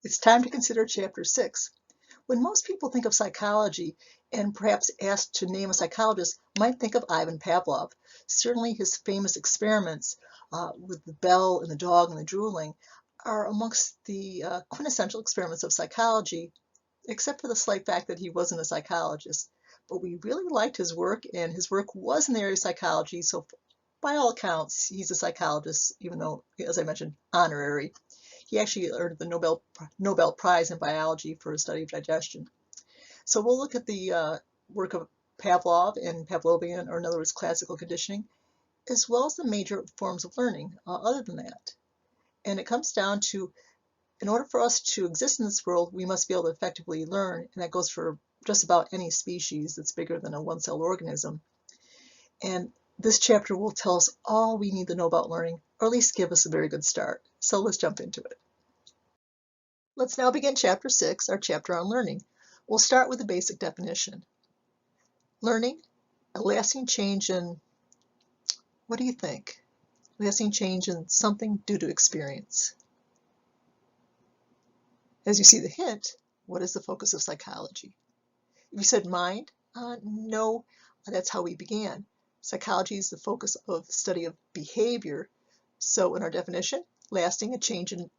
It's time to consider Chapter 6. When most people think of psychology and perhaps asked to name a psychologist, might think of Ivan Pavlov. Certainly his famous experiments with the bell and the dog and the drooling are amongst the quintessential experiments of psychology, except for the slight fact that he wasn't a psychologist. But we really liked his work, and his work was in the area of psychology, so by all accounts, he's a psychologist, even though, as I mentioned, honorary. He actually earned the Nobel Prize in biology for his study of digestion. So we'll look at the work of Pavlov and Pavlovian, or in other words, classical conditioning, as well as the major forms of learning other than that. And it comes down to, in order for us to exist in this world, we must be able to effectively learn, and that goes for just about any species that's bigger than a one-celled organism. And this chapter will tell us all we need to know about learning, or at least give us a very good start. So let's jump into it. Let's now begin Chapter 6, our chapter on learning. We'll start with the basic definition. Learning, a lasting change in, what do you think? Lasting change in something due to experience. As you see the hint, what is the focus of psychology? If you said mind, no, that's how we began. Psychology is the focus of the study of behavior. So in our definition, lasting a change in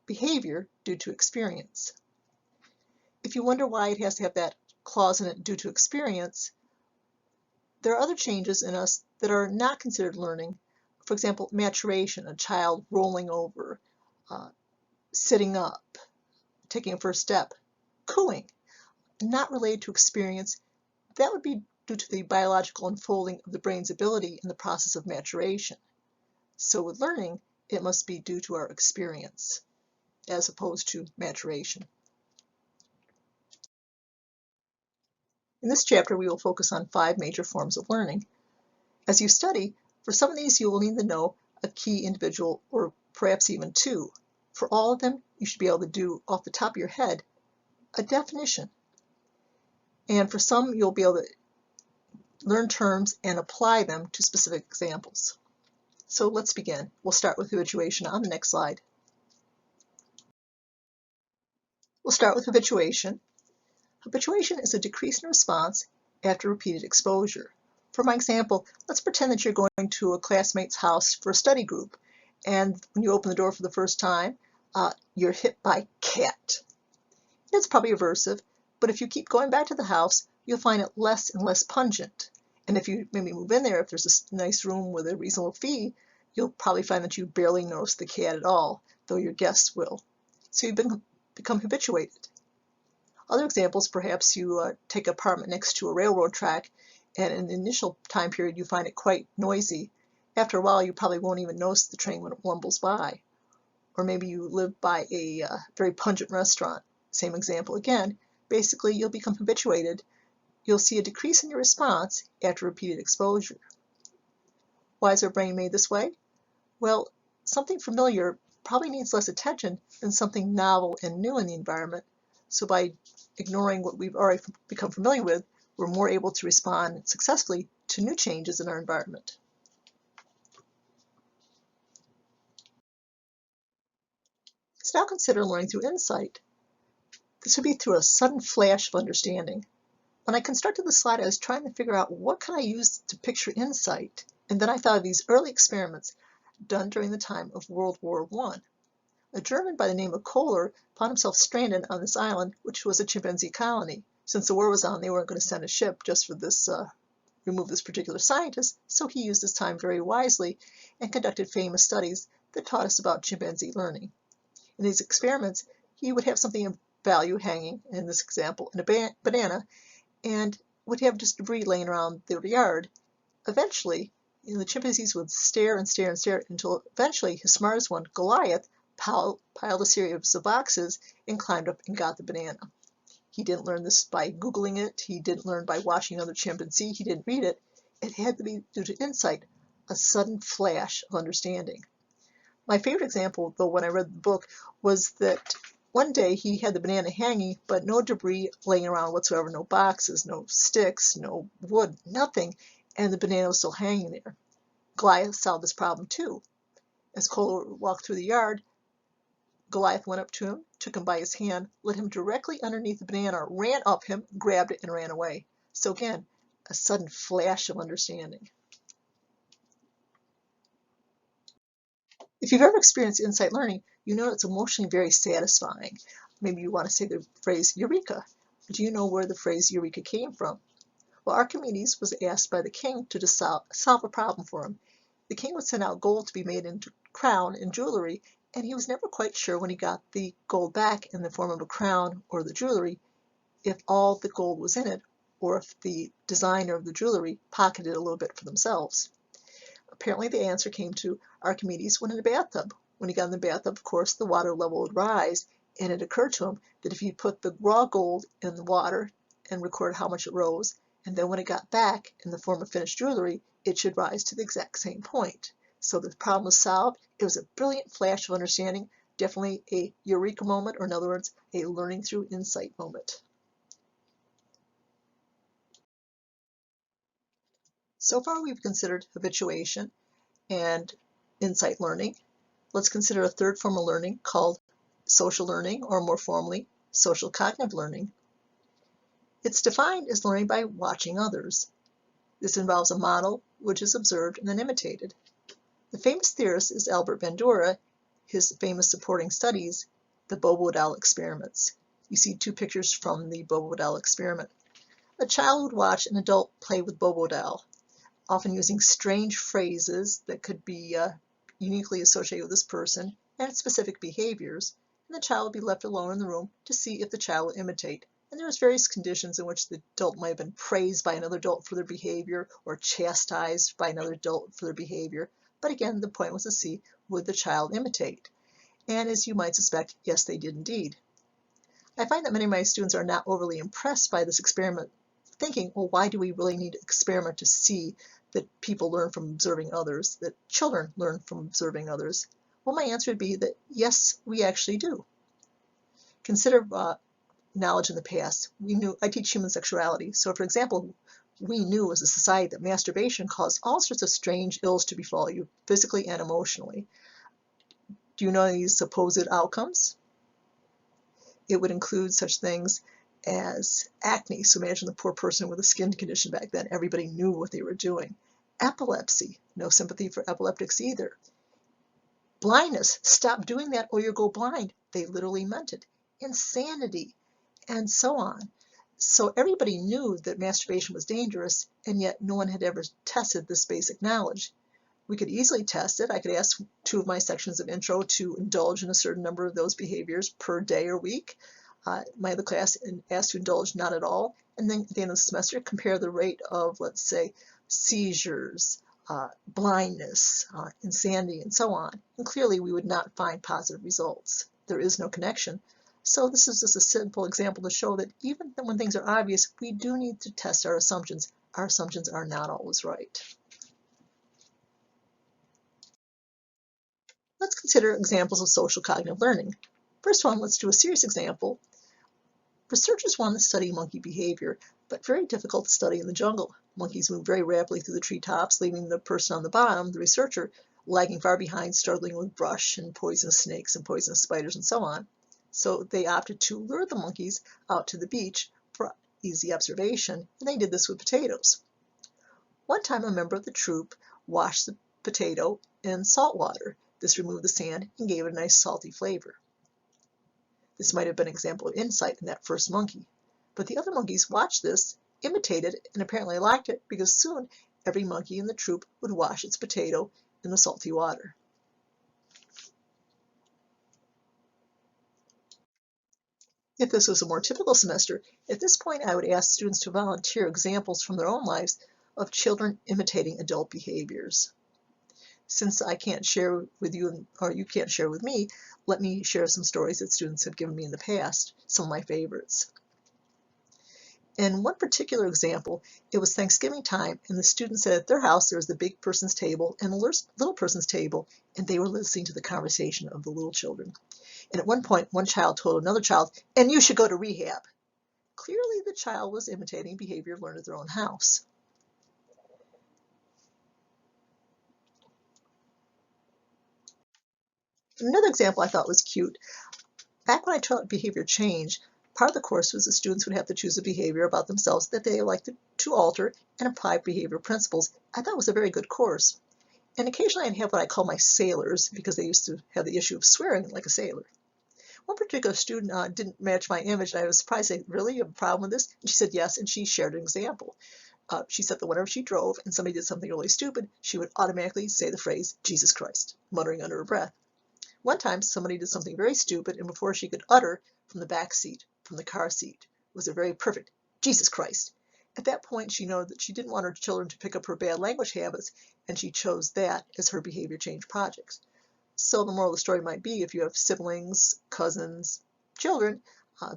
behavior due to experience. If you wonder why it has to have that clause in it, due to experience, there are other changes in us that are not considered learning. For example, maturation, a child rolling over, sitting up, taking a first step, cooing, not related to experience. That would be due to the biological unfolding of the brain's ability in the process of maturation. So with learning, it must be due to our experience, as opposed to maturation. In this chapter, we will focus on 5 major forms of learning. As you study, for some of these you will need to know a key individual, or perhaps even 2. For all of them, you should be able to do, off the top of your head, a definition. And for some, you'll be able to learn terms and apply them to specific examples. So let's begin. We'll start with habituation on the next slide. We'll start with habituation. Habituation is a decrease in response after repeated exposure. For my example, let's pretend that you're going to a classmate's house for a study group, and when you open the door for the first time, you're hit by cat. It's probably aversive, but if you keep going back to the house, you'll find it less and less pungent. And if you maybe move in there, if there's a nice room with a reasonable fee, you'll probably find that you barely notice the cat at all, though your guests will. So you've become habituated. Other examples, perhaps you take an apartment next to a railroad track, and in the initial time period you find it quite noisy. After a while you probably won't even notice the train when it rumbles by. Or maybe you live by a very pungent restaurant. Same example again. Basically, you'll become habituated. You'll see a decrease in your response after repeated exposure. Why is our brain made this way? Well, something familiar probably needs less attention than something novel and new in the environment. So by ignoring what we've already become familiar with, we're more able to respond successfully to new changes in our environment. Let's now consider learning through insight. This would be through a sudden flash of understanding. When I constructed the slide, I was trying to figure out what can I use to picture insight, and then I thought of these early experiments done during the time of World War I. A German by the name of Kohler found himself stranded on this island, which was a chimpanzee colony. Since the war was on, they weren't going to send a ship just for this, remove this particular scientist, so he used his time very wisely and conducted famous studies that taught us about chimpanzee learning. In these experiments, he would have something of value hanging, in this example, in a banana, and would have just debris laying around their yard. Eventually, the chimpanzees would stare and stare and stare until eventually his smartest one, Goliath, piled a series of boxes and climbed up and got the banana. He didn't learn this by Googling it. He didn't learn by watching another chimpanzee. He didn't read it. It had to be due to insight, a sudden flash of understanding. My favorite example, though, when I read the book, was that one day he had the banana hanging, but no debris laying around whatsoever, no boxes, no sticks, no wood, nothing, and the banana was still hanging there. Goliath solved this problem too. As Kohler walked through the yard, Goliath went up to him, took him by his hand, led him directly underneath the banana, ran up him, grabbed it, and ran away. So again, a sudden flash of understanding. If you've ever experienced insight learning, you know it's emotionally very satisfying. Maybe you want to say the phrase eureka. Do you know where the phrase eureka came from? Well, Archimedes was asked by the king to solve a problem for him. The king would send out gold to be made into crown and jewelry, and he was never quite sure when he got the gold back in the form of a crown or the jewelry if all the gold was in it or if the designer of the jewelry pocketed a little bit for themselves. Apparently the answer came to Archimedes when in a bathtub. When he got in the bathtub, of course, the water level would rise, and it occurred to him that if he put the raw gold in the water and recorded how much it rose, and then when it got back in the form of finished jewelry, it should rise to the exact same point. So the problem was solved. It was a brilliant flash of understanding, definitely a eureka moment, or in other words, a learning through insight moment. So far we've considered habituation and insight learning. Let's consider a third form of learning called social learning, or more formally, social cognitive learning. It's defined as learning by watching others. This involves a model which is observed and then imitated. The famous theorist is Albert Bandura. His famous supporting studies, the Bobo-Wadell experiments. You see two pictures from the Bobo-Wadell experiment. A child would watch an adult play with Bobo-Wadell, often using strange phrases that could be uniquely associated with this person and specific behaviors, and the child would be left alone in the room to see if the child will imitate. And there's various conditions in which the adult might have been praised by another adult for their behavior or chastised by another adult for their behavior. But again, the point was to see, would the child imitate? And as you might suspect, yes, they did indeed. I find that many of my students are not overly impressed by this experiment, thinking, well, why do we really need to experiment to see that people learn from observing others, that children learn from observing others? Well, my answer would be that yes, we actually do. Consider knowledge in the past. I teach human sexuality. So for example, we knew as a society that masturbation caused all sorts of strange ills to befall you, physically and emotionally. Do you know these supposed outcomes? It would include such things as acne. So imagine the poor person with a skin condition back then. Everybody knew what they were doing. Epilepsy. No sympathy for epileptics either. Blindness. Stop doing that or you'll go blind. They literally meant it. Insanity. And so on. So everybody knew that masturbation was dangerous, and yet no one had ever tested this basic knowledge. We could easily test it. I could ask two of my sections of intro to indulge in a certain number of those behaviors per day or week. My other class asked to indulge not at all. And then at the end of the semester, compare the rate of, let's say, seizures, blindness, insanity, and so on. And clearly we would not find positive results. There is no connection. So this is just a simple example to show that even when things are obvious, we do need to test our assumptions. Our assumptions are not always right. Let's consider examples of social cognitive learning. First one, let's do a serious example. Researchers want to study monkey behavior, but very difficult to study in the jungle. Monkeys move very rapidly through the treetops, leaving the person on the bottom, the researcher, lagging far behind, struggling with brush and poisonous snakes and poisonous spiders and so on. So they opted to lure the monkeys out to the beach for easy observation, and they did this with potatoes. One time a member of the troop washed the potato in salt water. This removed the sand and gave it a nice salty flavor. This might have been an example of insight in that first monkey. But the other monkeys watched this, imitated it, and apparently liked it because soon every monkey in the troop would wash its potato in the salty water. If this was a more typical semester, at this point I would ask students to volunteer examples from their own lives of children imitating adult behaviors. Since I can't share with you, or you can't share with me, let me share some stories that students have given me in the past, some of my favorites. In one particular example, it was Thanksgiving time, and the students said at their house there was the big person's table and the little person's table, and they were listening to the conversation of the little children. And at one point, one child told another child, "And you should go to rehab." Clearly, the child was imitating behavior learned at their own house. Another example I thought was cute. Back when I taught behavior change, part of the course was the students would have to choose a behavior about themselves that they elected to alter and apply behavioral principles. I thought it was a very good course. And occasionally I'd have what I call my sailors, because they used to have the issue of swearing like a sailor. One particular student didn't match my image, and I was surprised. I said, "Really, you have a problem with this?" And she said yes, and she shared an example. She said that whenever she drove and somebody did something really stupid, she would automatically say the phrase, "Jesus Christ," muttering under her breath. One time, somebody did something very stupid, and before she could utter from the back seat, from the car seat, was a very perfect, "Jesus Christ." At that point, she noted that she didn't want her children to pick up her bad language habits, and she chose that as her behavior change projects. So the moral of the story might be, if you have siblings, cousins, children,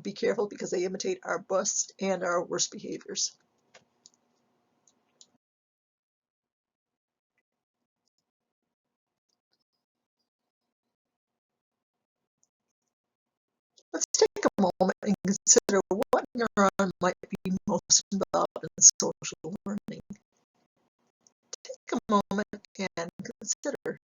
be careful, because they imitate our best and our worst behaviors. Let's take a moment and consider what neuron might be most involved in social learning. Take a moment and consider.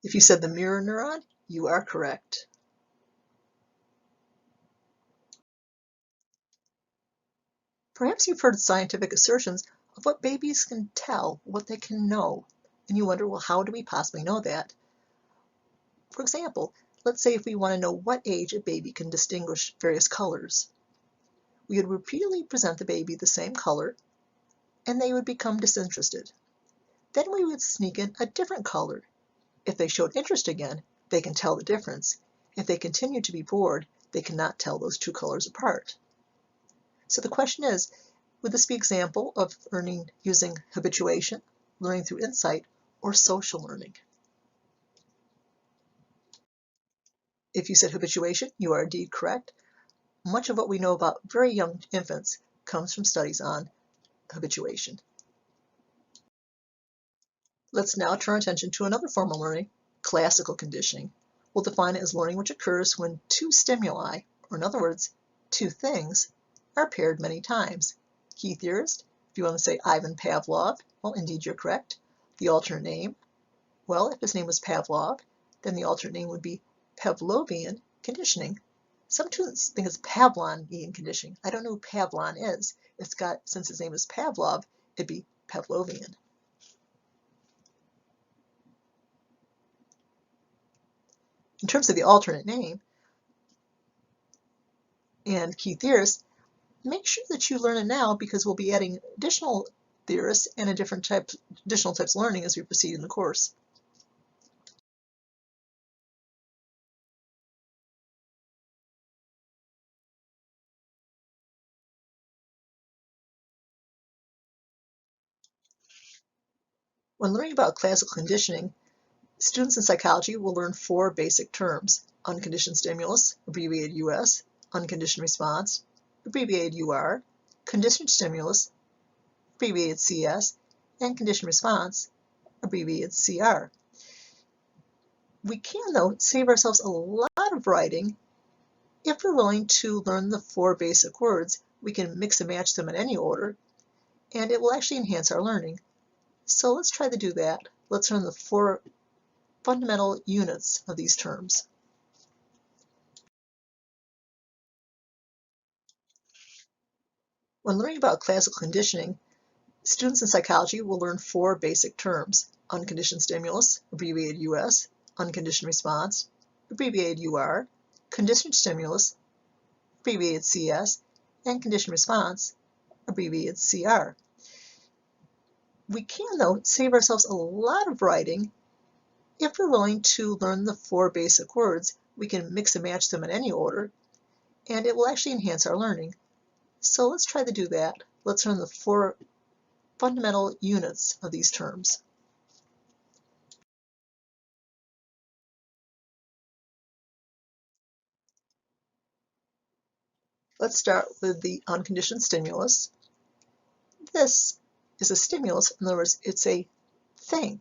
If you said the mirror neuron, you are correct. Perhaps you've heard scientific assertions of what babies can tell, what they can know, and you wonder, well, how do we possibly know that? For example, let's say if we want to know what age a baby can distinguish various colors, we would repeatedly present the baby the same color, and they would become disinterested. Then we would sneak in a different color. If they showed interest again, they can tell the difference. If they continue to be bored, they cannot tell those two colors apart. So the question is, would this be an example of learning using habituation, learning through insight, or social learning? If you said habituation, you are indeed correct. Much of what we know about very young infants comes from studies on habituation. Let's now turn our attention to another form of learning, classical conditioning. We'll define it as learning which occurs when two stimuli, or in other words, two things, are paired many times. Key theorist, if you want to say Ivan Pavlov, well, indeed you're correct. The alternate name, well, if his name was Pavlov, then the alternate name would be Pavlovian conditioning. Some students think it's Pavlovian conditioning. I don't know who Pavlov is. Since his name is Pavlov, it'd be Pavlovian. In terms of the alternate name and key theorists, make sure that you learn it now, because we'll be adding additional theorists and additional types of learning as we proceed in the course. When learning about classical conditioning, students in psychology will learn four basic terms: unconditioned stimulus, abbreviated US, unconditioned response, abbreviated UR, conditioned stimulus, abbreviated CS, and conditioned response, abbreviated CR. We can, though, save ourselves a lot of writing if we're willing to learn the four basic words. We can mix and match them in any order, and it will actually enhance our learning. So let's try to do that. Let's learn the four fundamental units of these terms. When learning about classical conditioning, students in psychology will learn four basic terms: unconditioned stimulus, abbreviated US, unconditioned response, abbreviated UR, conditioned stimulus, abbreviated CS, and conditioned response, abbreviated CR. We can, though, save ourselves a lot of writing if we're willing to learn the four basic words. We can mix and match them in any order, and it will actually enhance our learning. So let's try to do that. Let's learn the four fundamental units of these terms. Let's start with the unconditioned stimulus. This is a stimulus. In other words, it's a thing.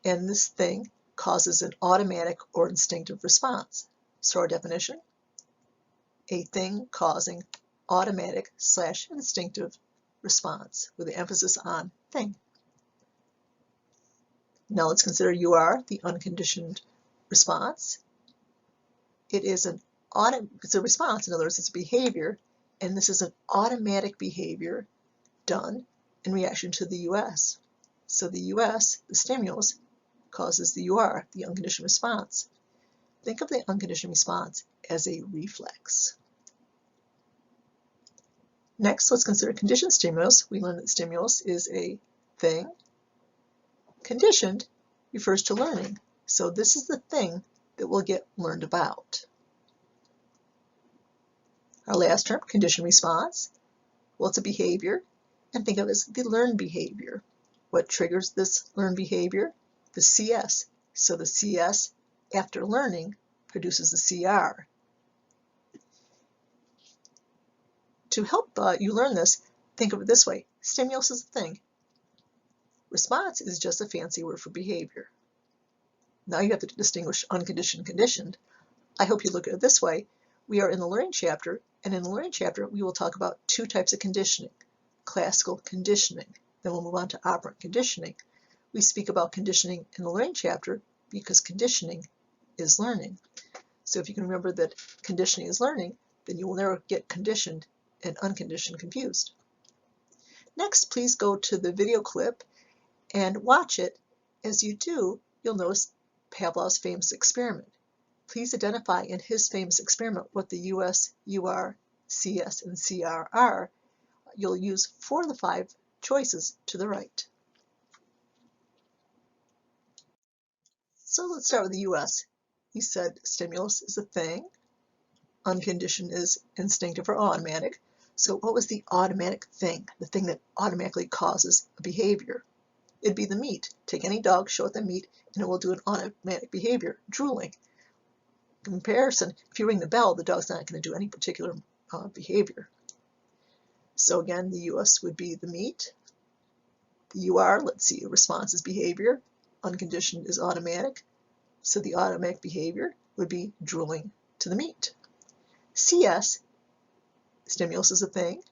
And this thing causes an automatic or instinctive response. So our definition: a thing causing automatic/instinctive response, with the emphasis on thing. Now let's consider UR, the unconditioned response. It is it's a response, in other words, it's a behavior, and this is an automatic behavior done in reaction to the US. So the US, the stimulus, causes the UR, the unconditioned response. Think of the unconditioned response as a reflex. Next, let's consider conditioned stimulus. We learned that stimulus is a thing. Conditioned refers to learning. So this is the thing that will get learned about. Our last term, conditioned response. Well, it's a behavior, and think of it as the learned behavior. What triggers this learned behavior? The CS. So the CS, after learning, produces the CR. To help you learn this, think of it this way. Stimulus is a thing. Response is just a fancy word for behavior. Now you have to distinguish unconditioned and conditioned. I hope you look at it this way. We are in the learning chapter, and in the learning chapter we will talk about two types of conditioning. Classical conditioning. Then we'll move on to operant conditioning. We speak about conditioning in the learning chapter because conditioning is learning. So if you can remember that conditioning is learning, then you will never get conditioned and unconditioned confused. Next, please go to the video clip and watch it. As you do, you'll notice Pavlov's famous experiment. Please identify in his famous experiment what the US, UR, CS, and CR are. You'll use 4 of the 5 choices to the right. So let's start with the US. He said stimulus is a thing. Unconditioned is instinctive or automatic. So what was the automatic thing? The thing that automatically causes a behavior? It'd be the meat. Take any dog, show it the meat, and it will do an automatic behavior, drooling. In comparison, if you ring the bell, the dog's not going to do any particular behavior. So again, the US would be the meat. The UR, let's see, response is behavior. Unconditioned is automatic. So the automatic behavior would be drooling to the meat. CS, stimulus is a thing.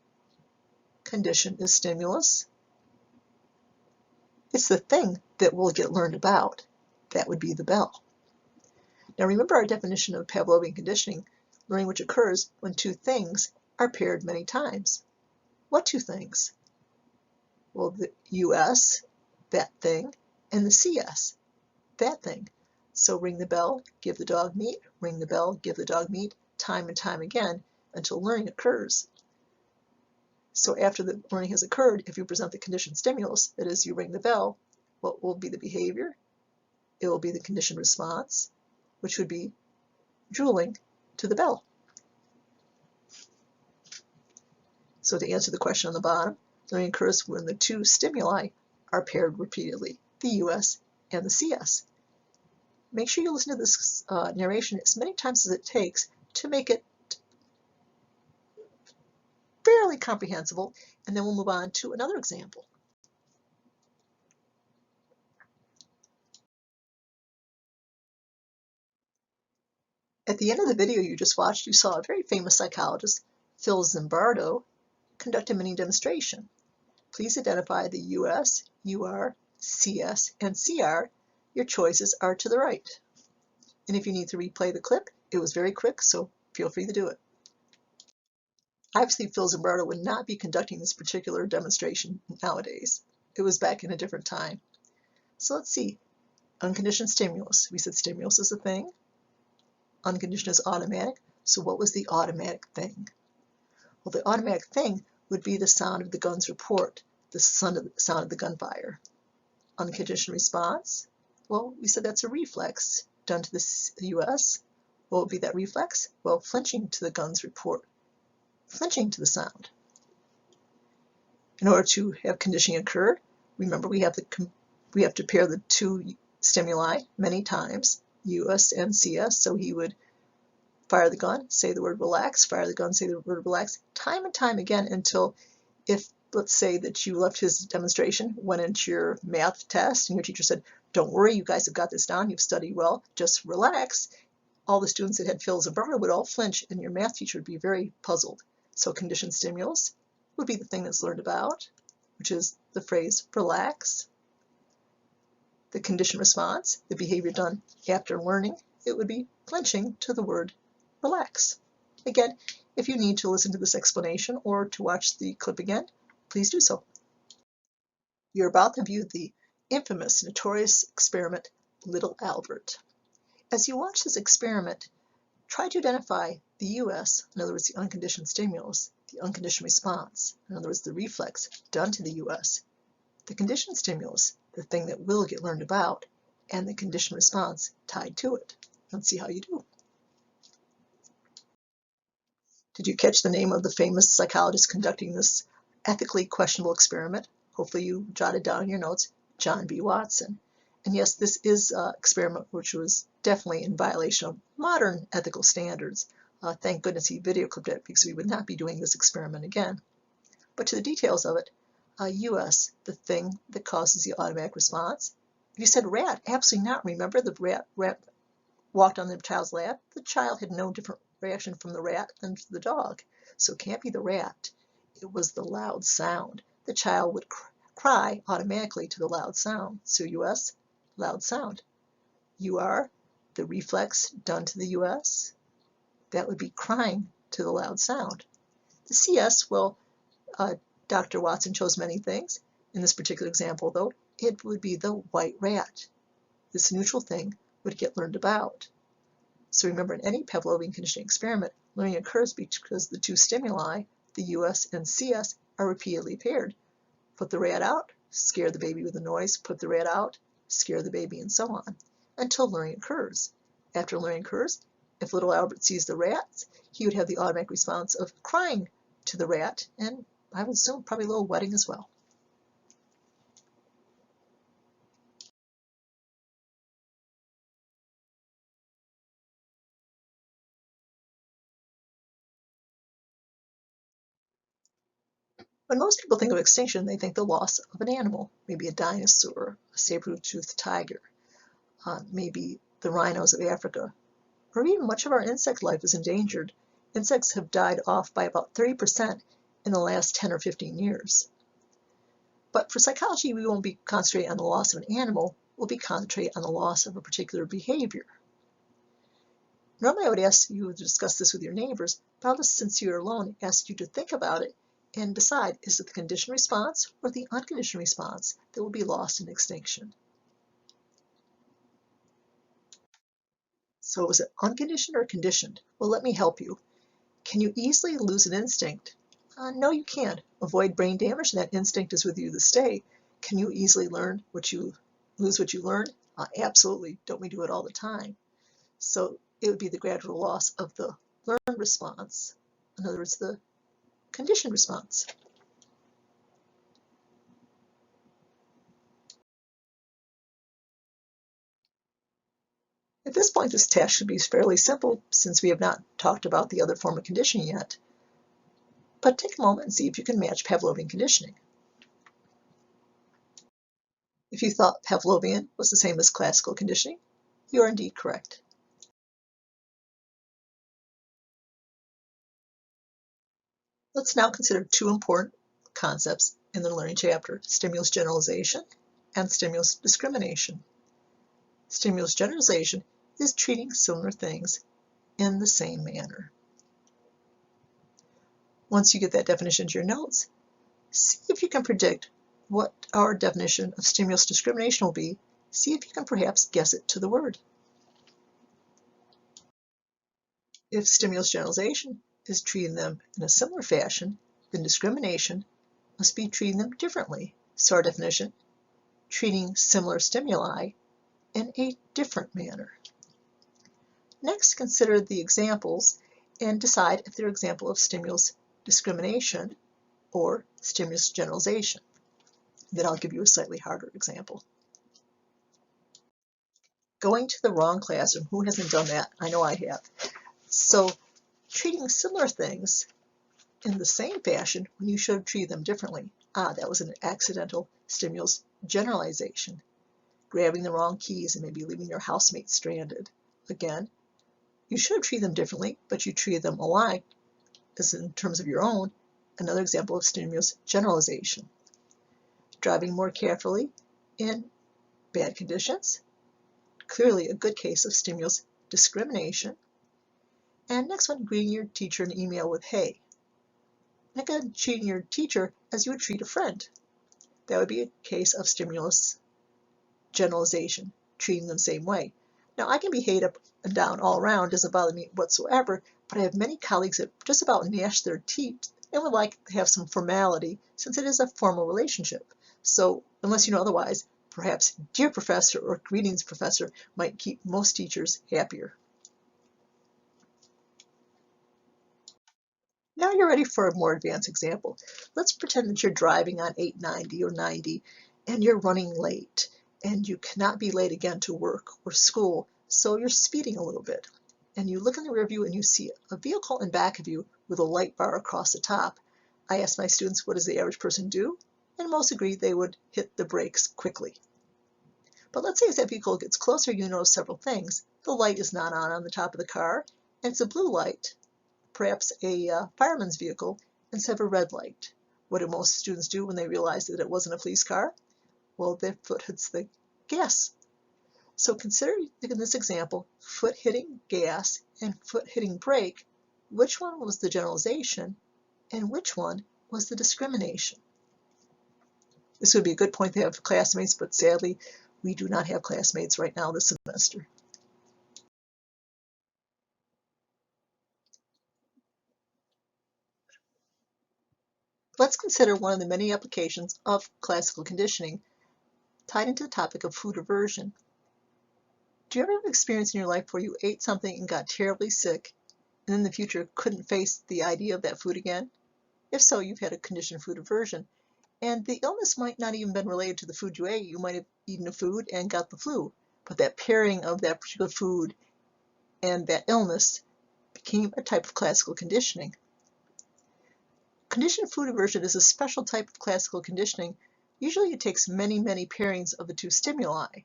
Condition is stimulus. It's the thing that will get learned about. That would be the bell. Now remember our definition of Pavlovian conditioning, learning which occurs when two things are paired many times. What two things? Well, the US, that thing, and the CS, that thing. So ring the bell, give the dog meat, ring the bell, give the dog meat, time and time again until learning occurs. So after the learning has occurred, if you present the conditioned stimulus, that is, you ring the bell, what will be the behavior? It will be the conditioned response, which would be drooling to the bell. So to answer the question on the bottom, learning occurs when the two stimuli are paired repeatedly, the US and the CS. Make sure you listen to this narration as many times as it takes to make it fairly comprehensible, and then we'll move on to another example. At the end of the video you just watched, you saw a very famous psychologist, Phil Zimbardo, conduct a mini demonstration. Please identify the US, UR, CS, and CR. Your choices are to the right. And if you need to replay the clip, it was very quick, so feel free to do it. Obviously, Phil Zimbardo would not be conducting this particular demonstration nowadays. It was back in a different time. So let's see. Unconditioned stimulus. We said stimulus is a thing. Unconditioned is automatic. So what was the automatic thing? Well, the automatic thing would be the sound of the gun's report, the sound of the gunfire. Unconditioned response. Well, we said that's a reflex done to the US. What would be that reflex? Well, flinching to the gun's report. Flinching to the sound. In order to have conditioning occur, remember we have to pair the two stimuli many times, US and CS. So he would fire the gun, say the word relax, fire the gun, say the word relax, time and time again until, if let's say that you left his demonstration, went into your math test, and your teacher said, don't worry, you guys have got this down, you've studied well, just relax. All the students that had Phil Zimbardo would all flinch, and your math teacher would be very puzzled. So conditioned stimulus would be the thing that's learned about, which is the phrase relax. The conditioned response, the behavior done after learning, it would be flinching to the word relax. Again, if you need to listen to this explanation or to watch the clip again, please do so. You're about to view the infamous, notorious experiment, Little Albert. As you watch this experiment, try to identify the US, in other words, the unconditioned stimulus, the unconditioned response, in other words, the reflex done to the US, the conditioned stimulus, the thing that will get learned about, and the conditioned response tied to it. Let's see how you do. Did you catch the name of the famous psychologist conducting this ethically questionable experiment? Hopefully you jotted down in your notes, John B. Watson. And yes, this is an experiment which was definitely in violation of modern ethical standards. Thank goodness he video clipped it, because we would not be doing this experiment again. But to the details of it, US, the thing that causes the automatic response. If you said rat, absolutely not. Remember, the rat walked on the child's lap. The child had no different reaction from the rat than to the dog. So it can't be the rat. It was the loud sound. The child would cry automatically to the loud sound. So US, loud sound. UR, the reflex done to the US, that would be crying to the loud sound. The CS, well, Dr. Watson chose many things. In this particular example, though, it would be the white rat. This neutral thing would get learned about. So remember, in any Pavlovian conditioning experiment, learning occurs because the two stimuli, the US and CS, are repeatedly paired. Put the rat out, scare the baby with a noise, put the rat out, scare the baby, and so on, until learning occurs. After learning occurs, if little Albert sees the rats, he would have the automatic response of crying to the rat, and I would assume probably a little wetting as well. When most people think of extinction, they think the loss of an animal, maybe a dinosaur, a saber-toothed tiger, maybe the rhinos of Africa, or even much of our insect life is endangered. Insects have died off by about 30% in the last 10 or 15 years. But for psychology, we won't be concentrating on the loss of an animal, we'll be concentrating on the loss of a particular behavior. Normally I would ask you to discuss this with your neighbors, but I'll just, since you're alone, ask you to think about it and decide, is it the conditioned response or the unconditioned response that will be lost in extinction? So is it unconditioned or conditioned? Well, let me help you. Can you easily lose an instinct? No, you can't. Avoid brain damage, and that instinct is with you to stay. Can you easily lose what you learned? Absolutely. Don't we do it all the time? So it would be the gradual loss of the learned response. In other words, the conditioned response. At this point, this task should be fairly simple since we have not talked about the other form of conditioning yet. But take a moment and see if you can match Pavlovian conditioning. If you thought Pavlovian was the same as classical conditioning, you are indeed correct. Let's now consider two important concepts in the learning chapter, stimulus generalization and stimulus discrimination. Stimulus generalization is treating similar things in the same manner. Once you get that definition into your notes, see if you can predict what our definition of stimulus discrimination will be. See if you can perhaps guess it to the word. If stimulus generalization is treating them in a similar fashion, then discrimination must be treating them differently. So our definition, treating similar stimuli in a different manner. Next, consider the examples and decide if they're an example of stimulus discrimination or stimulus generalization. Then I'll give you a slightly harder example. Going to the wrong classroom. Who hasn't done that? I know I have. So treating similar things in the same fashion when you should treat them differently. That was an accidental stimulus generalization. Grabbing the wrong keys and maybe leaving your housemate stranded. Again, you should treat them differently, but you treated them alike as in terms of your own. Another example of stimulus generalization. driving more carefully in bad conditions. Clearly a good case of stimulus discrimination. And next one, greeting your teacher in an email with hey. And again, treating your teacher as you would treat a friend. That would be a case of stimulus generalization, treating them the same way. Now, I can be hate up and down all around, doesn't bother me whatsoever, but I have many colleagues that just about gnash their teeth and would like to have some formality since it is a formal relationship. So, unless you know otherwise, perhaps dear professor or greetings professor might keep most teachers happier. Now you're ready for a more advanced example. Let's pretend that you're driving on 890 or 90 and you're running late and you cannot be late again to work or school, so you're speeding a little bit. And you look in the rear view and you see a vehicle in back of you with a light bar across the top. I ask my students, what does the average person do? And most agree they would hit the brakes quickly. But let's say as that vehicle gets closer, you notice several things. The light is not on the top of the car, and it's a blue light, perhaps a fireman's vehicle, instead of a red light. What do most students do when they realize that it wasn't a police car? Well, their foot hits the gas. So consider in this example, foot hitting gas and foot hitting brake. Which one was the generalization and which one was the discrimination? This would be a good point to have classmates, but sadly, we do not have classmates right now this semester. Let's consider one of the many applications of classical conditioning tied into the topic of food aversion. Do you ever have an experience in your life where you ate something and got terribly sick and in the future couldn't face the idea of that food again? If so, you've had a conditioned food aversion. And the illness might not even been related to the food you ate. You might have eaten a food and got the flu. But that pairing of that particular food and that illness became a type of classical conditioning. Conditioned food aversion is a special type of classical conditioning. Usually it takes many, many pairings of the two stimuli,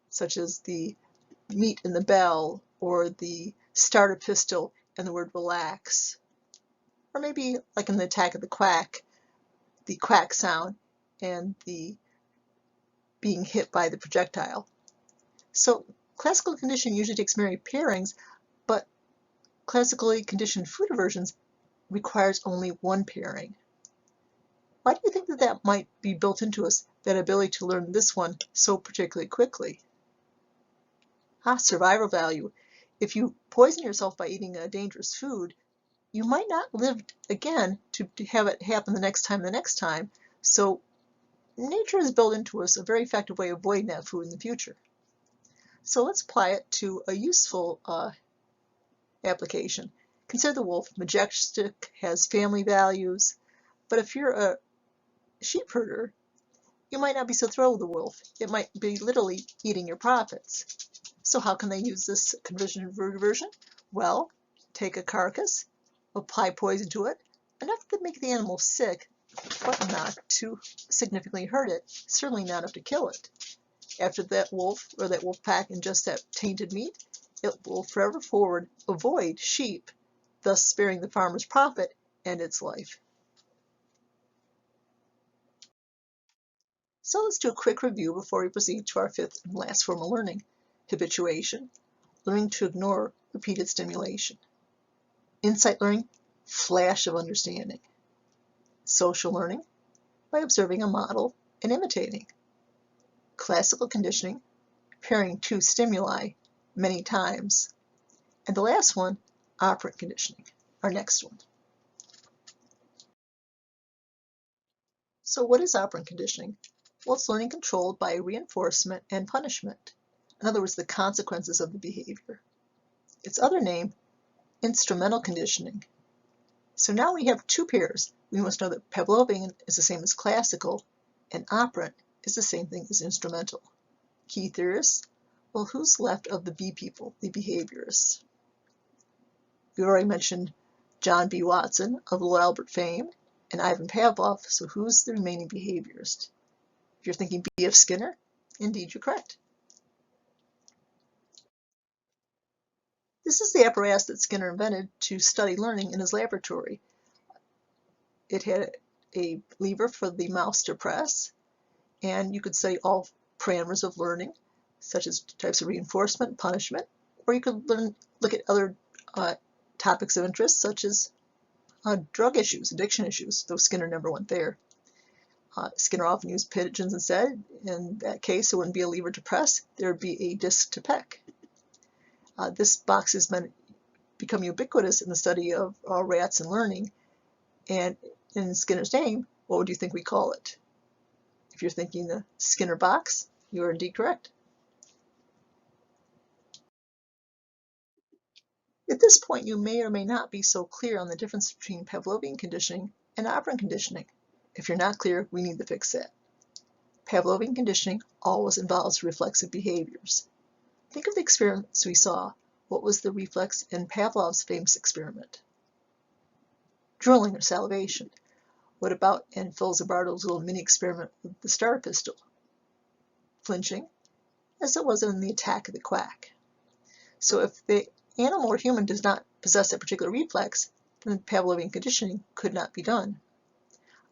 such as the meat in the bell or the starter pistol and the word relax. Or maybe like in the Attack of the quack sound and the being hit by the projectile. So classical conditioning usually takes many pairings, but classically conditioned food aversions requires only one pairing. Why do you think that might be built into us, that ability to learn this one so particularly quickly? Survival value. If you poison yourself by eating a dangerous food, you might not live again to have it happen the next time. So nature has built into us a very effective way of avoiding that food in the future. So let's apply it to a useful application. Consider the wolf. Majestic, has family values, but if you're a sheep herder, you might not be so thrilled with the wolf. It might be literally eating your profits. So how can they use this conditioned food aversion? Well, take a carcass, apply poison to it, enough to make the animal sick, but not to significantly hurt it, certainly not enough to kill it. After that wolf or that wolf pack ingests that tainted meat, it will forever forward avoid sheep, thus sparing the farmer's profit and its life. So let's do a quick review before we proceed to our fifth and last form of learning: habituation, learning to ignore repeated stimulation; insight learning, flash of understanding; social learning, by observing a model and imitating; classical conditioning, pairing two stimuli many times; and the last one, operant conditioning, our next one. So what is operant conditioning? Well, it's learning controlled by reinforcement and punishment. In other words, the consequences of the behavior. Its other name, instrumental conditioning. So now we have two pairs. We must know that Pavlovian is the same as classical, and operant is the same thing as instrumental. Key theorists? Well, who's left of the B people, the behaviorists? We already mentioned John B. Watson of Little Albert fame and Ivan Pavlov, so who's the remaining behaviorist? If you're thinking B.F. Skinner, indeed you're correct. This is the apparatus that Skinner invented to study learning in his laboratory. It had a lever for the mouse to press, and you could study all parameters of learning, such as types of reinforcement, punishment, or you could look at other topics of interest, such as drug issues, addiction issues, though Skinner never went there. Skinner often used pigeons instead. In that case, it wouldn't be a lever to press, there would be a disc to peck. This box has become ubiquitous in the study of rats and learning, and in Skinner's name, what would you think we call it? If you're thinking the Skinner box, you are indeed correct. At this point, you may or may not be so clear on the difference between Pavlovian conditioning and operant conditioning. If you're not clear, we need to fix that. Pavlovian conditioning always involves reflexive behaviors. Think of the experiments we saw. What was the reflex in Pavlov's famous experiment? Drooling or salivation. What about in Phil Zimbardo's little mini experiment with the star pistol? Flinching, as it was in the attack of the quack. So if the animal or human does not possess that particular reflex, then Pavlovian conditioning could not be done.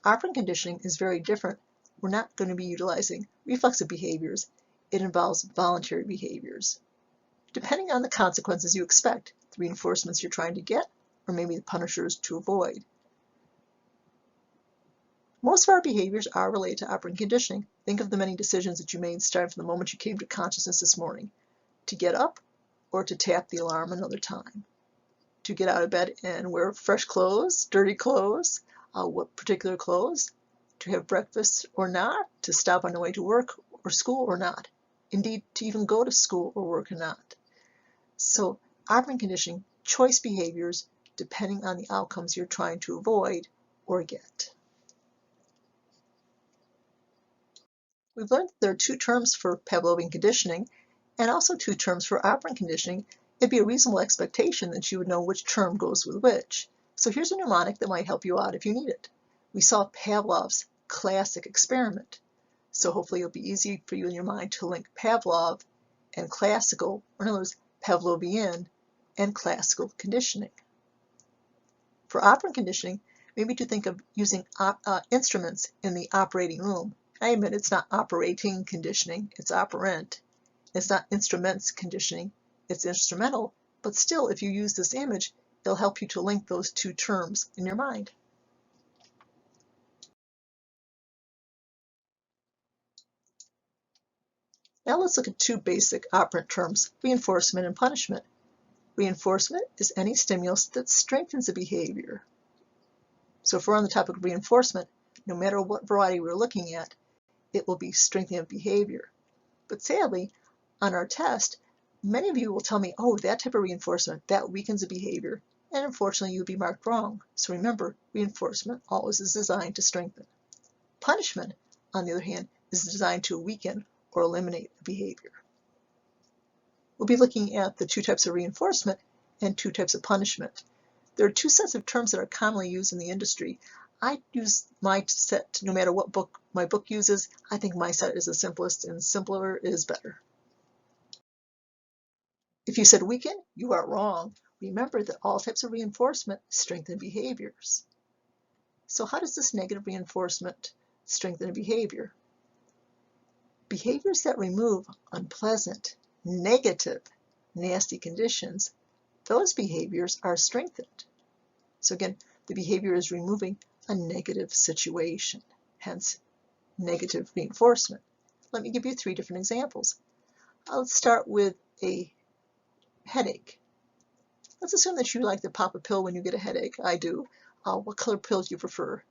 Operant conditioning is very different. We're not going to be utilizing reflexive behaviors. It involves voluntary behaviors. Depending on the consequences you expect, the reinforcements you're trying to get, or maybe the punishers to avoid. Most of our behaviors are related to operant conditioning. Think of the many decisions that you made starting from the moment you came to consciousness this morning. To get up or to tap the alarm another time. To get out of bed and wear fresh clothes, dirty clothes, what particular clothes. To have breakfast or not. To stop on the way to work or school or not. Indeed, to even go to school or work or not. So operant conditioning, choice behaviors depending on the outcomes you're trying to avoid or get. We've learned that there are two terms for Pavlovian conditioning and also two terms for operant conditioning. It'd be a reasonable expectation that you would know which term goes with which. So here's a mnemonic that might help you out if you need it. We saw Pavlov's classic experiment. So hopefully it'll be easy for you in your mind to link Pavlov and classical, or in other words, Pavlovian and classical conditioning. For operant conditioning, maybe to think of using instruments in the operating room. I admit it's not operating conditioning, it's operant. It's not instruments conditioning, it's instrumental, but still if you use this image, it'll help you to link those two terms in your mind. Now let's look at two basic operant terms, reinforcement and punishment. Reinforcement is any stimulus that strengthens a behavior. So if we're on the topic of reinforcement, no matter what variety we're looking at, it will be strengthening of behavior. But sadly, on our test, many of you will tell me, oh, that type of reinforcement, that weakens a behavior, and unfortunately you'll be marked wrong. So remember, reinforcement always is designed to strengthen. Punishment, on the other hand, is designed to weaken or eliminate a behavior. We'll be looking at the two types of reinforcement and two types of punishment. There are two sets of terms that are commonly used in the industry. I use my set no matter what book my book uses. I think my set is the simplest, and simpler is better. If you said weaken, you are wrong. Remember that all types of reinforcement strengthen behaviors. So how does this negative reinforcement strengthen a behavior? Behaviors that remove unpleasant, negative, nasty conditions, those behaviors are strengthened. So again, the behavior is removing a negative situation, hence negative reinforcement. Let me give you three different examples. Let's start with a headache. Let's assume that you like to pop a pill when you get a headache. I do. What color pills do you prefer?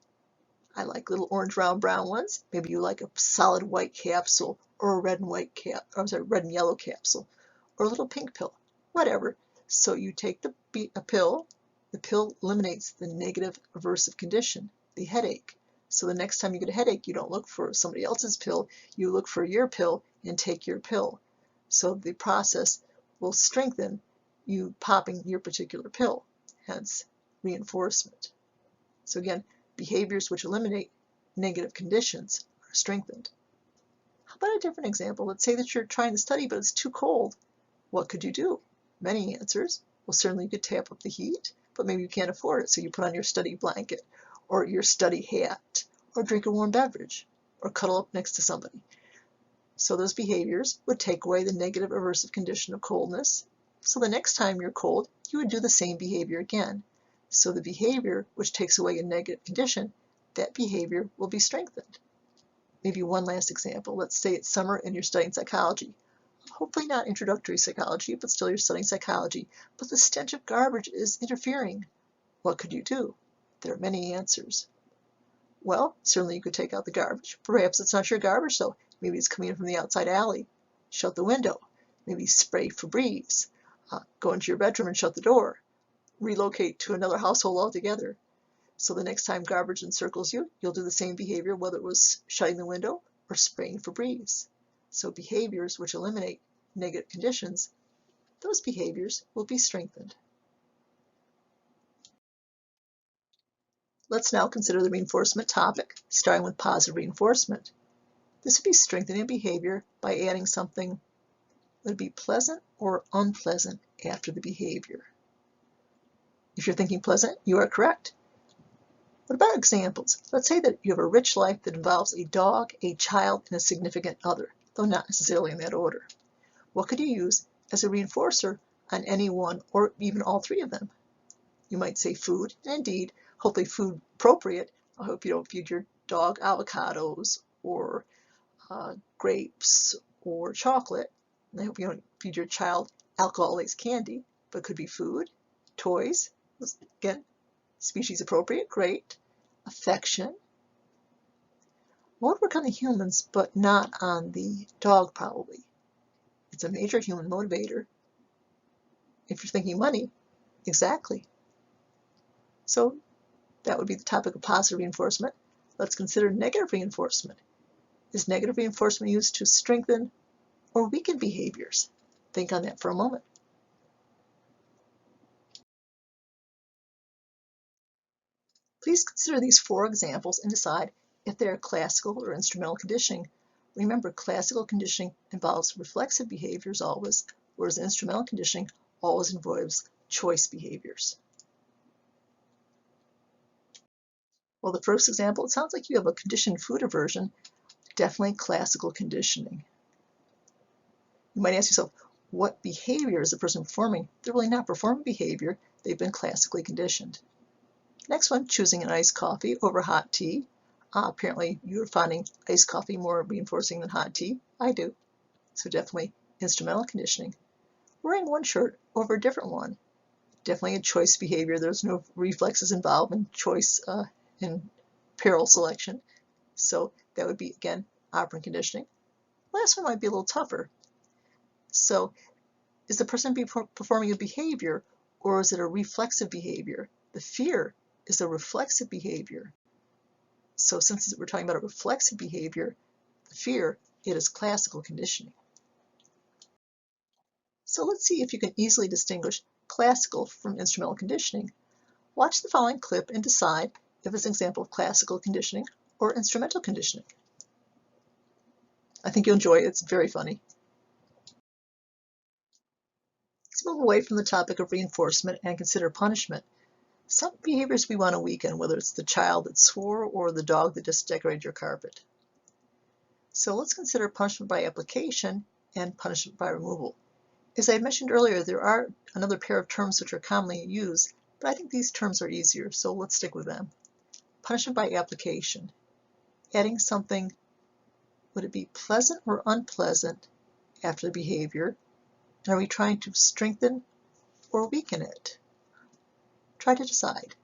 I like little orange, round, brown ones. Maybe you like a solid white capsule or a red and red and yellow capsule, or a little pink pill, whatever. So you take a pill. The pill eliminates the negative aversive condition, the headache. So the next time you get a headache, you don't look for somebody else's pill, you look for your pill and take your pill. So the process will strengthen you popping your particular pill, hence reinforcement. So again, behaviors which eliminate negative conditions are strengthened. How about a different example? Let's say that you're trying to study, but it's too cold. What could you do? Many answers. Well, certainly you could tap up the heat, but maybe you can't afford it, so you put on your study blanket or your study hat or drink a warm beverage. or cuddle up next to somebody. So those behaviors would take away the negative aversive condition of coldness. So the next time you're cold, you would do the same behavior again. So the behavior which takes away a negative condition, that behavior will be strengthened. Maybe one last example. Let's say it's summer and you're studying psychology. Hopefully not introductory psychology, but still you're studying psychology. But the stench of garbage is interfering. What could you do? There are many answers. Well, certainly you could take out the garbage. Perhaps it's not your garbage though. Maybe it's coming in from the outside alley. Shut the window. Maybe spray Febreze. Go into your bedroom and shut the door. Relocate to another household altogether. So the next time garbage encircles you, you'll do the same behavior, whether it was shutting the window or spraying Febreze. So behaviors which eliminate negative conditions, those behaviors will be strengthened. Let's now consider the reinforcement topic, starting with positive reinforcement. This would be strengthening behavior by adding something that would be pleasant or unpleasant after the behavior. If you're thinking pleasant, you are correct. What about examples? Let's say that you have a rich life that involves a dog, a child, and a significant other, though not necessarily in that order. What could you use as a reinforcer on any one or even all three of them? You might say food, and indeed, hopefully food appropriate. I hope you don't feed your dog avocados or grapes or chocolate. And I hope you don't feed your child alcohol-laced candy, but it could be food, toys, again, species appropriate, great, affection. What would work on the humans, but not on the dog probably? It's a major human motivator. If you're thinking money, exactly. So that would be the topic of positive reinforcement. Let's consider negative reinforcement. Is negative reinforcement used to strengthen or weaken behaviors? Think on that for a moment. Please consider these 4 examples and decide if they are classical or instrumental conditioning. Remember, classical conditioning involves reflexive behaviors always, whereas instrumental conditioning always involves choice behaviors. Well, the first example, it sounds like you have a conditioned food aversion, definitely classical conditioning. You might ask yourself, what behavior is the person performing? They're really not performing behavior, they've been classically conditioned. Next one, choosing an iced coffee over hot tea. Apparently you're finding iced coffee more reinforcing than hot tea. I do. So definitely instrumental conditioning. Wearing one shirt over a different one. Definitely a choice behavior. There's no reflexes involved in choice in apparel selection. So that would be, again, operant conditioning. Last one might be a little tougher. So is the person performing a behavior or is it a reflexive behavior? The fear is a reflexive behavior. So since we're talking about a reflexive behavior, the fear, it is classical conditioning. So let's see if you can easily distinguish classical from instrumental conditioning. Watch the following clip and decide if it's an example of classical conditioning or instrumental conditioning. I think you'll enjoy it. It's very funny. Let's move away from the topic of reinforcement and consider punishment. Some behaviors we want to weaken, whether it's the child that swore or the dog that just decorated your carpet. So let's consider punishment by application and punishment by removal. As I mentioned earlier, there are another pair of terms which are commonly used, but I think these terms are easier, so let's stick with them. Punishment by application. Adding something, would it be pleasant or unpleasant after the behavior? And are we trying to strengthen or weaken it? Try to decide.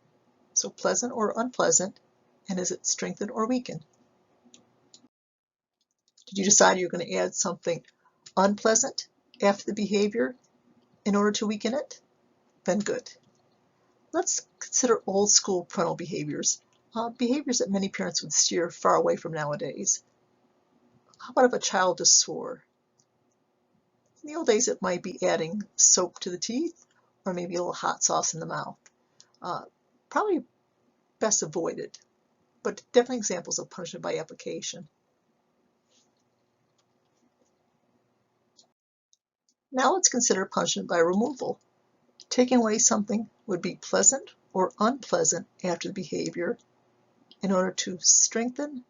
So pleasant or unpleasant, and is it strengthen or weaken? Did you decide you're going to add something unpleasant after the behavior in order to weaken it? Then good. Let's consider old school parental behaviors, behaviors that many parents would steer far away from nowadays. How about if a child just swore? In the old days, it might be adding soap to the teeth or maybe a little hot sauce in the mouth. Probably best avoided, but definitely examples of punishment by application. Now let's consider punishment by removal. Taking away something would be pleasant or unpleasant after the behavior in order to strengthen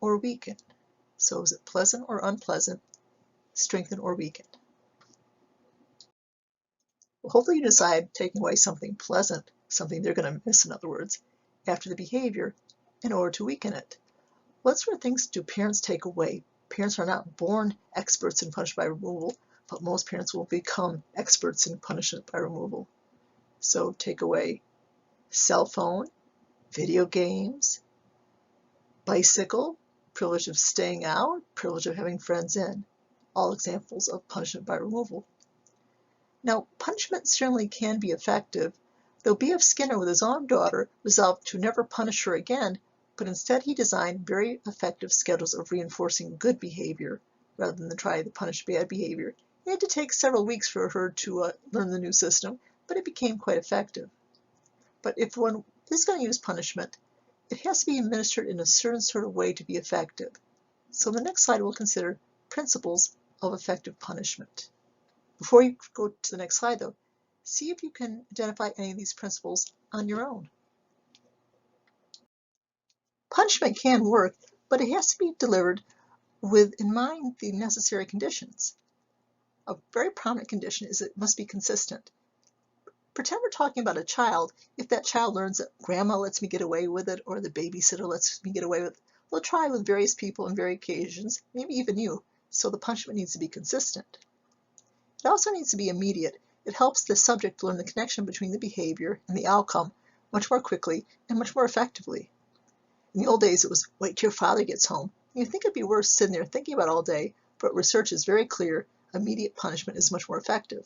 or weaken? So is it pleasant or unpleasant, strengthen or weaken? Well, hopefully you decide taking away something pleasant, something they're going to miss, in other words, after the behavior in order to weaken it. What sort of things do parents take away? Parents are not born experts in punishment by removal, but most parents will become experts in punishment by removal. So take away cell phone, video games, bicycle, privilege of staying out, privilege of having friends in, all examples of punishment by removal. Now, punishment certainly can be effective, though B.F. Skinner with his own daughter resolved to never punish her again, but instead he designed very effective schedules of reinforcing good behavior rather than try to punish bad behavior. It had to take several weeks for her to learn the new system, but it became quite effective. But if one is going to use punishment, it has to be administered in a certain sort of way to be effective. So in the next slide, we'll consider principles of effective punishment. Before you go to the next slide, though, see if you can identify any of these principles on your own. Punishment can work, but it has to be delivered with in mind the necessary conditions. A very prominent condition is it must be consistent. Pretend we're talking about a child. If that child learns that grandma lets me get away with it or the babysitter lets me get away with it, they'll try with various people on various occasions, maybe even you, so the punishment needs to be consistent. It also needs to be immediate. It helps the subject learn the connection between the behavior and the outcome much more quickly and much more effectively. In the old days, it was wait till your father gets home. You think it'd be worse sitting there thinking about it all day, but research is very clear. Immediate punishment is much more effective.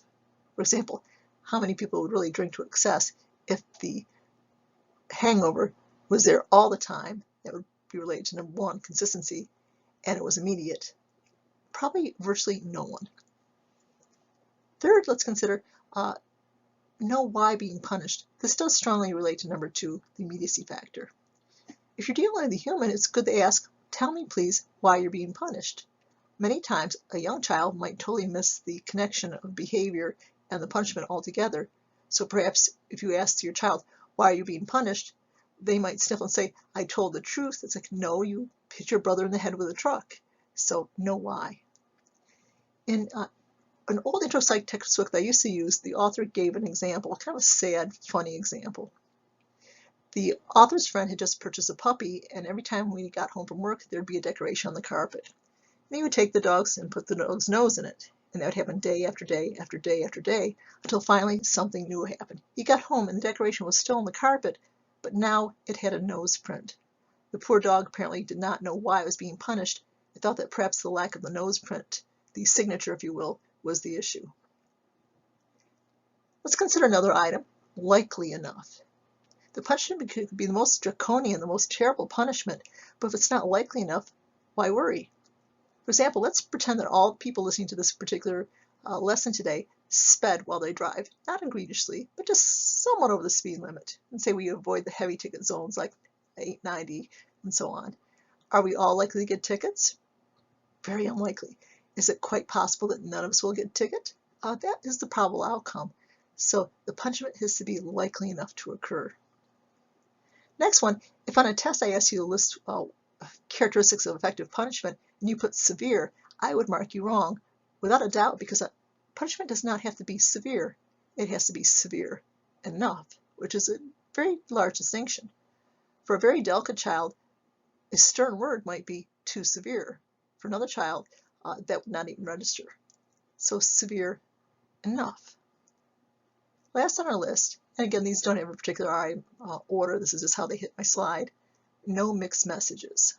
For example, how many people would really drink to excess if the hangover was there all the time? That would be related to number one, consistency, and it was immediate. Probably virtually no one. Third, let's consider know why being punished. This does strongly relate to number two, the immediacy factor. If you're dealing with a human, it's good to ask, tell me please why you're being punished. Many times, a young child might totally miss the connection of behavior and the punishment altogether. So perhaps if you ask your child, why are you being punished? They might sniffle and say, I told the truth. It's like, no, you hit your brother in the head with a truck. So know why. In an old intro psych textbook that I used to use, the author gave an example, kind of a sad, funny example. The author's friend had just purchased a puppy, and every time we got home from work, there'd be a decoration on the carpet. And he would take the dogs and put the dog's nose in it. And that would happen day after day after day after day, until finally something new happened. He got home and the decoration was still on the carpet, but now it had a nose print. The poor dog apparently did not know why it was being punished. It thought that perhaps the lack of the nose print, the signature, if you will, was the issue. Let's consider another item, likely enough. The punishment could be the most draconian, the most terrible punishment, but if it's not likely enough, why worry? For example, let's pretend that all people listening to this particular lesson today sped while they drive, not egregiously, but just somewhat over the speed limit, and say we avoid the heavy ticket zones like 890 and so on. Are we all likely to get tickets? Very unlikely. Is it quite possible that none of us will get a ticket? That is the probable outcome. So the punishment has to be likely enough to occur. Next one, if on a test I ask you to list characteristics of effective punishment and you put severe, I would mark you wrong without a doubt, because punishment does not have to be severe. It has to be severe enough, which is a very large distinction. For a very delicate child, a stern word might be too severe. For another child, that would not even register. So severe enough. Last on our list, and again, these don't have a particular order, this is just how they hit my slide, no mixed messages.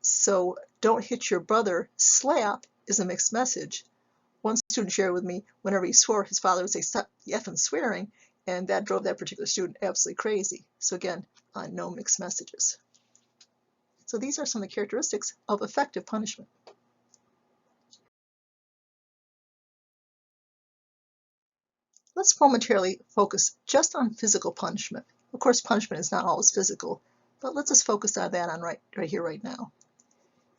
So don't hit your brother, slap is a mixed message. One student shared with me, whenever he swore, his father would say, stop effing swearing, and that drove that particular student absolutely crazy. So again, no mixed messages. So these are some of the characteristics of effective punishment. Let's momentarily focus just on physical punishment. Of course, punishment is not always physical, but let's just focus on that right here, right now.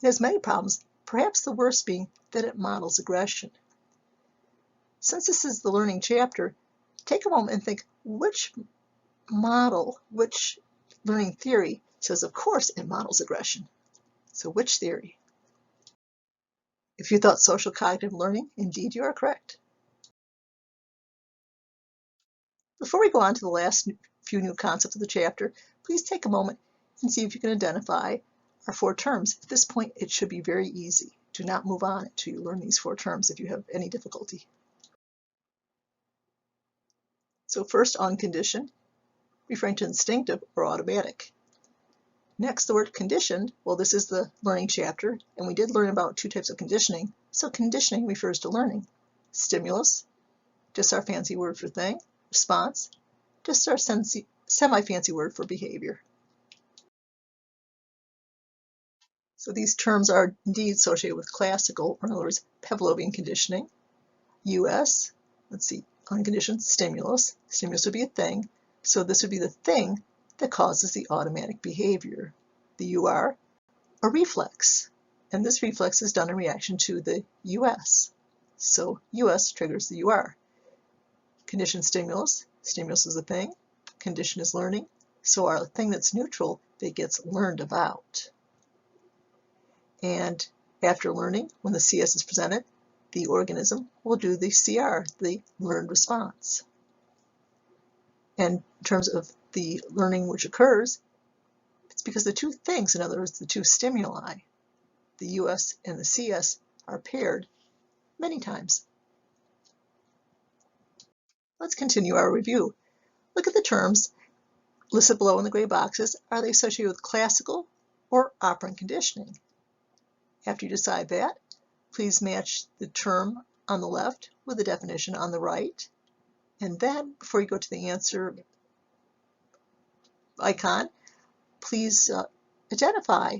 It has many problems, perhaps the worst being that it models aggression. Since this is the learning chapter, take a moment and think which model, which learning theory says, of course, it models aggression. So which theory? If you thought social cognitive learning, indeed you are correct. Before we go on to the last few new concepts of the chapter, please take a moment and see if you can identify our 4 terms. At this point, it should be very easy. Do not move on until you learn these 4 terms if you have any difficulty. So first, unconditioned, referring to instinctive or automatic. Next, the word conditioned. Well, this is the learning chapter, and we did learn about 2 types of conditioning. So conditioning refers to learning. Stimulus, just our fancy word for thing. Response, just our semi-fancy word for behavior. So these terms are indeed associated with classical, or in other words, Pavlovian conditioning. US, let's see, unconditioned stimulus. Stimulus would be a thing, so this would be the thing that causes the automatic behavior. The UR, a reflex, and this reflex is done in reaction to the US. So US triggers the UR. Conditioned stimulus, stimulus is a thing, condition is learning, so our thing that's neutral that gets learned about. And after learning, when the CS is presented, the organism will do the CR, the learned response. And in terms of the learning which occurs, it's because the 2 things, in other words, the 2 stimuli, the US and the CS, are paired many times. Let's continue our review. Look at the terms listed below in the gray boxes. Are they associated with classical or operant conditioning? After you decide that, please match the term on the left with the definition on the right. And then, before you go to the answer icon, please identify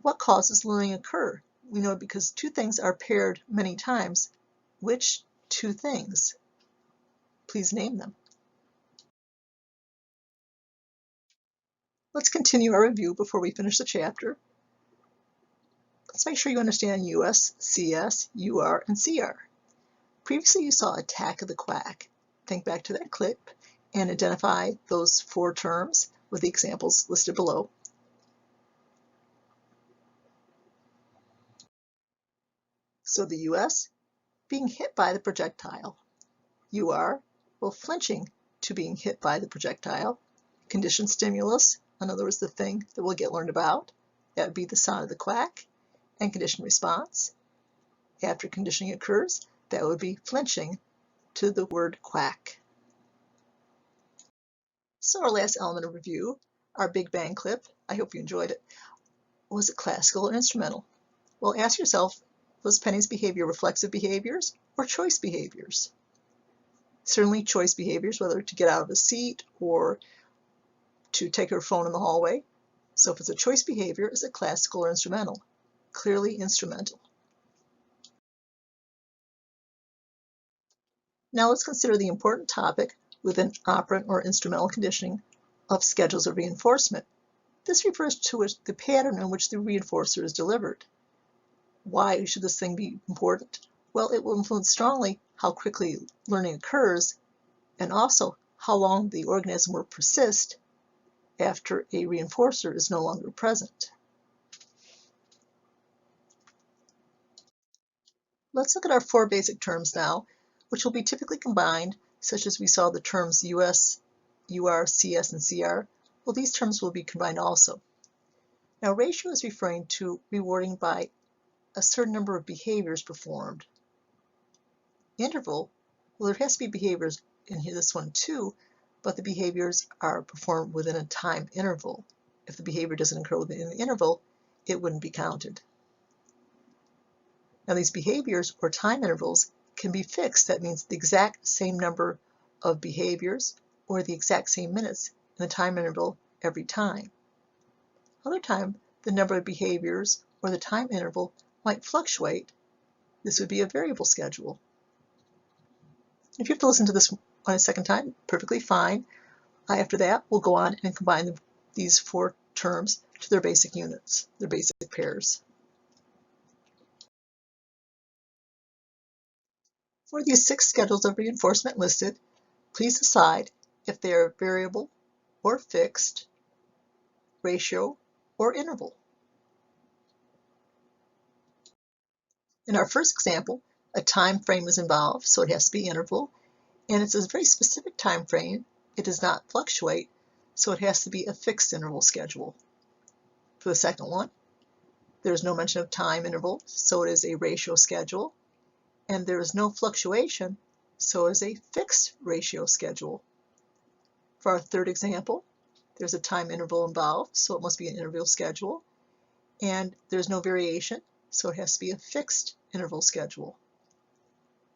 what causes learning occur. We know because 2 things are paired many times. Which 2 things? Please name them. Let's continue our review before we finish the chapter. Let's make sure you understand US, CS, UR, and CR. Previously you saw Attack of the Quack. Think back to that clip and identify those 4 terms with the examples listed below. So the US, being hit by the projectile. UR, well, flinching to being hit by the projectile. Conditioned stimulus, in other words, the thing that will get learned about. That would be the sound of the quack. And conditioned response. After conditioning occurs, that would be flinching to the word quack. So our last element of review, our Big Bang clip, I hope you enjoyed it. Was it classical or instrumental? Well, ask yourself, was Penny's behavior reflexive behaviors or choice behaviors? Certainly choice behaviors, whether to get out of a seat or to take her phone in the hallway. So if it's a choice behavior, is it classical or instrumental? Clearly instrumental. Now let's consider the important topic within operant or instrumental conditioning of schedules of reinforcement. This refers to the pattern in which the reinforcer is delivered. Why should this thing be important? Well, it will influence strongly how quickly learning occurs and also how long the organism will persist after a reinforcer is no longer present. Let's look at our 4 basic terms now, which will be typically combined, such as we saw the terms US, UR, CS, and CR. Well, these terms will be combined also. Now, ratio is referring to rewarding by a certain number of behaviors performed. Interval, well, there has to be behaviors in here, this one too, but the behaviors are performed within a time interval. If the behavior doesn't occur within the interval, it wouldn't be counted. Now these behaviors or time intervals can be fixed. That means the exact same number of behaviors or the exact same minutes in the time interval every time. Other time, the number of behaviors or the time interval might fluctuate. This would be a variable schedule. If you have to listen to this on a second time, perfectly fine. After that, we'll go on and combine these 4 terms to their basic units, their basic pairs. For these 6 schedules of reinforcement listed, please decide if they are variable or fixed, ratio, or interval. In our first example, a time frame is involved, so it has to be interval, and it's a very specific time frame. It does not fluctuate, so it has to be a fixed interval schedule. For the second one, there's no mention of time interval, so it is a ratio schedule, and there is no fluctuation, so it is a fixed ratio schedule. For our third example, there's a time interval involved, so it must be an interval schedule, and there's no variation, so it has to be a fixed interval schedule.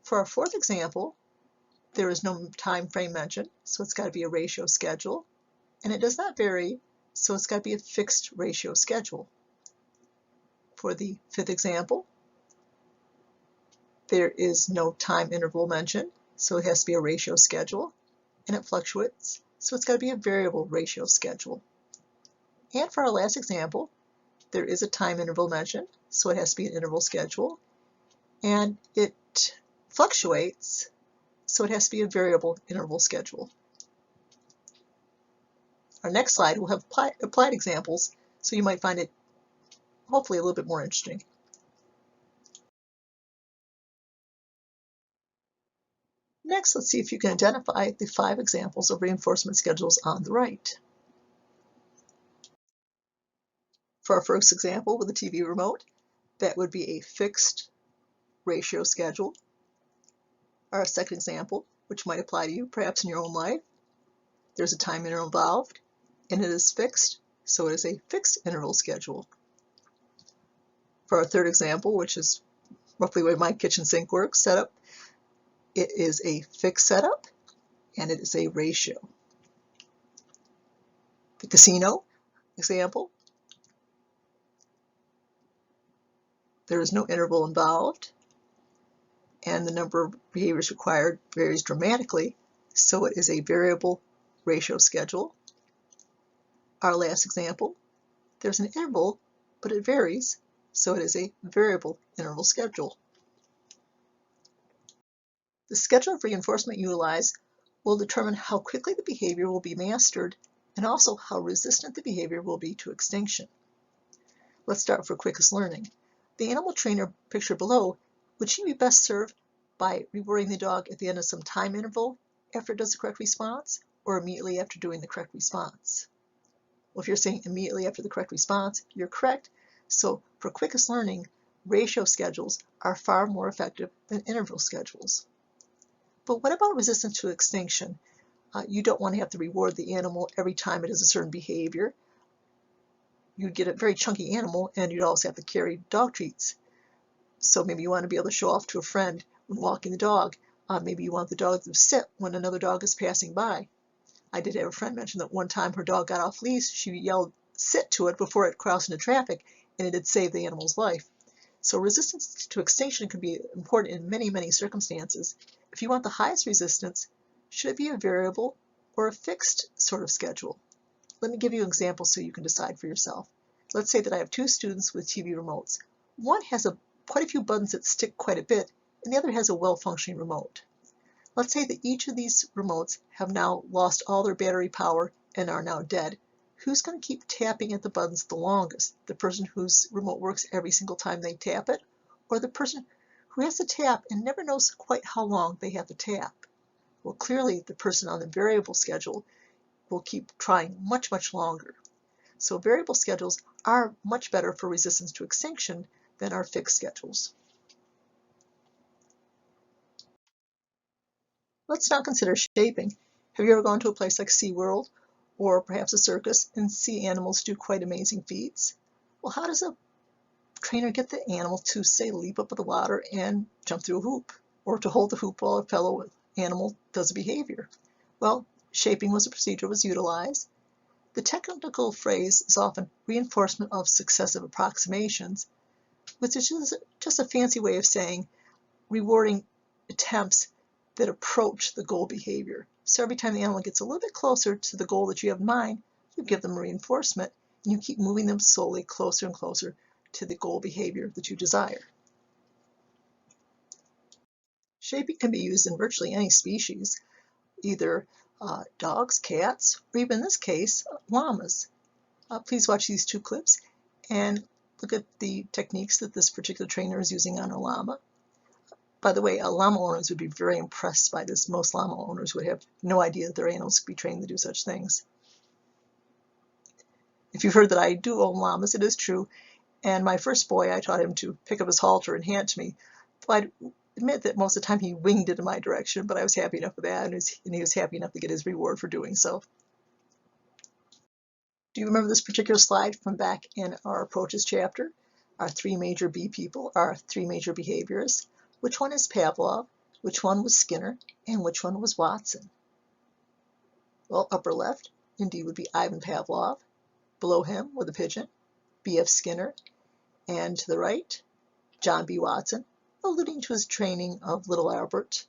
For our fourth example, there is no time frame mentioned, so it's got to be a ratio schedule, and it does not vary, so it's got to be a fixed ratio schedule. For the fifth example, there is no time interval mentioned, so it has to be a ratio schedule, and it fluctuates, so it's got to be a variable ratio schedule. And for our last example, there is a time interval mentioned, so it has to be an interval schedule, and it fluctuates, so it has to be a variable interval schedule. Our next slide will have applied examples, so you might find it hopefully a little bit more interesting. Next, let's see if you can identify the 5 examples of reinforcement schedules on the right. For our first example with a TV remote, that would be a fixed ratio schedule. Our second example, which might apply to you perhaps in your own life, there's a time interval involved, and it is fixed, so it is a fixed interval schedule. For our third example, which is roughly the way my kitchen sink works setup, it is a fixed setup, and it is a ratio. The casino example, there is no interval involved, and the number of behaviors required varies dramatically, so it is a variable ratio schedule. Our last example, there's an interval, but it varies, so it is a variable interval schedule. The schedule of reinforcement utilized will determine how quickly the behavior will be mastered and also how resistant the behavior will be to extinction. Let's start for quickest learning. The animal trainer pictured below, would she be best served by rewarding the dog at the end of some time interval after it does the correct response, or immediately after doing the correct response? Well, if you're saying immediately after the correct response, you're correct. So for quickest learning, ratio schedules are far more effective than interval schedules. But what about resistance to extinction? You don't want to have to reward the animal every time it does a certain behavior. You'd get a very chunky animal, and you'd also have to carry dog treats. So maybe you want to be able to show off to a friend when walking the dog. Maybe you want the dog to sit when another dog is passing by. I did have a friend mention that one time her dog got off leash, she yelled sit to it before it crossed into traffic, and it did save the animal's life. So resistance to extinction can be important in many, many circumstances. If you want the highest resistance, should it be a variable or a fixed sort of schedule? Let me give you an example so you can decide for yourself. Let's say that I have 2 students with TV remotes. One has quite a few buttons that stick quite a bit, and the other has a well-functioning remote. Let's say that each of these remotes have now lost all their battery power and are now dead. Who's going to keep tapping at the buttons the longest? The person whose remote works every single time they tap it, or the person who has to tap and never knows quite how long they have to tap? Well, clearly the person on the variable schedule will keep trying much, much longer. So variable schedules are much better for resistance to extinction than our fixed schedules. Let's now consider shaping. Have you ever gone to a place like SeaWorld or perhaps a circus and see animals do quite amazing feats? Well, how does a trainer get the animal to, say, leap up in the water and jump through a hoop, or to hold the hoop while a fellow animal does a behavior? Well, shaping was a procedure was utilized. The technical phrase is often reinforcement of successive approximations, which is just a fancy way of saying rewarding attempts that approach the goal behavior. So every time the animal gets a little bit closer to the goal that you have in mind, you give them reinforcement, and you keep moving them slowly closer and closer to the goal behavior that you desire. Shaping can be used in virtually any species, either dogs, cats, or even in this case, llamas. Please watch these 2 clips and look at the techniques that this particular trainer is using on a llama. By the way, llama owners would be very impressed by this. Most llama owners would have no idea that their animals could be trained to do such things. If you've heard that I do own llamas, it is true. And my first boy, I taught him to pick up his halter and hand it to me. But I admit that most of the time he winged it in my direction, but I was happy enough with that, and he was happy enough to get his reward for doing so. Do you remember this particular slide from back in our approaches chapter? Our three major bee people, our three major behaviorists. Which one is Pavlov? Which one was Skinner? And which one was Watson? Well, upper left, indeed, would be Ivan Pavlov. Below him were the pigeon, B.F. Skinner. And to the right, John B. Watson, alluding to his training of little Albert